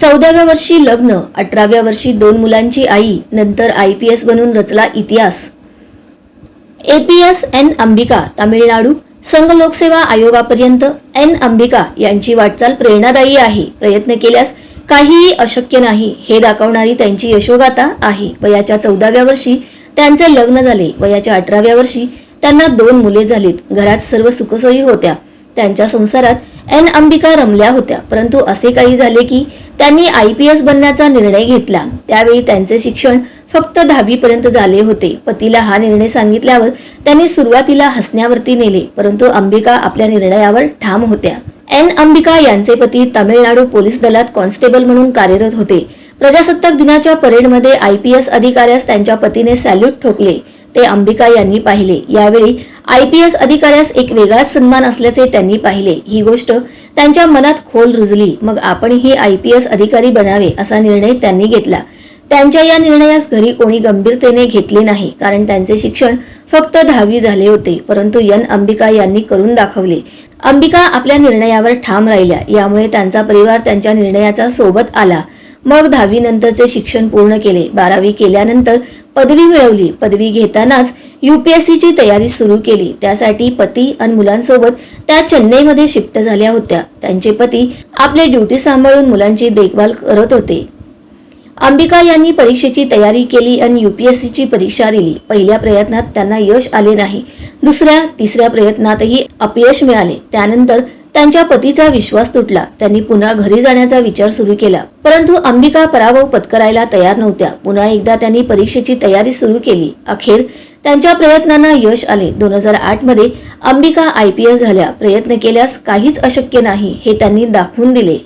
14व्या वर्षी लग्न, 18व्या वर्षी 2 मुलांची आई, नंतर IPS बनून रचला इतिहास। APS एन अंबिका, तामिळनाडू संघ लोकसेवा आयोगापर्यंत एन अंबिका यांची वाटचाल प्रेरणादायी आहे। प्रयत्न केल्यास काहीही अशक्य नाही हे दाखवणारी त्यांची यशोगाथा आहे। वयाच्या 14व्या वर्षी त्यांचे लग्न झाले। वयाच्या 18व्या वर्षी त्यांना 2 मुले झालीत। घरात सर्व सुखसोयी होत्या। त्यांच्या संसारात एन अंबिका रमल्या होत्या। परंतु असे काही झाले की त्यांनी IPS बनण्याचा निर्णय घेतला। त्यावेळी त्यांचे शिक्षण फक्त 10वी पर्यंत झाले होते। पतीला हा निर्णय सांगितल्यावर त्यांनी सुरुवातीला हसण्यावरती नेले, परंतु अंबिका आपल्या निर्णयावर ठाम होत्या। एन अंबिका यांचे पती तामिळनाडू पोलीस दलात कॉन्स्टेबल म्हणून कार्यरत होते। प्रजासत्ताक दिनाच्या परेडमध्ये IPS अधिकाऱ्यास त्यांच्या पतीने सॅल्यूट ठोकले ते अंबिका यांनी पाहिले। यावेळी IPS अधिकाऱ्यास एक वेगळाच सन्मान असल्याचे त्यांनी पाहिले। ही गोष्ट त्यांच्या मनात खोल रुजली। मग आपणही IPS अधिकारी बनावे असा निर्णय त्यांनी घेतला। त्यांच्या या निर्णयास घरी कोणी गंभीरतेने घेतले नाही, कारण त्यांचे शिक्षण फक्त 10वी झाले होते। परंतु एन अंबिका यांनी करून दाखवले। अंबिका आपल्या निर्णयावर ठाम राहिल्या, यामुळे त्यांचा परिवार त्यांच्या निर्णयाचा सोबत आला। मग 10वी नंतरचे शिक्षण पूर्ण केले। 12वी केल्यानंतर पदवी मिळवली। पदवी घेतानाच UPSC ची तयारी सुरू केली। त्यासाठी पती आणि मुलांसोबत त्या चेन्नईमध्ये शिफ्ट झाल्या होत्या। त्यांचे पती आपले ड्युटी सांभाळून मुलांची देखभाल करत होते। अंबिका यांनी परीक्षेची तयारी केली आणि UPSC ची परीक्षा दिली। पहिल्या प्रयत्नात त्यांना यश आले नाही। दुसऱ्या तिसऱ्या प्रयत्नातही अपयश मिळाले। त्यानंतर त्यांच्या पतीचा विश्वास तुटला। त्यांनी पुन्हा घरी जाण्याचा विचार सुरू केला, परंतु अंबिका पराभव पत्करायला तयार नव्हत्या। पुन्हा एकदा त्यांनी परीक्षेची तयारी सुरू केली। अखेर त्यांच्या प्रयत्नांना यश आले। 2008 मध्ये अंबिका IPS झाल्या। प्रयत्न केल्यास काहीच अशक्य नाही हे त्यांनी दाखवून दिले।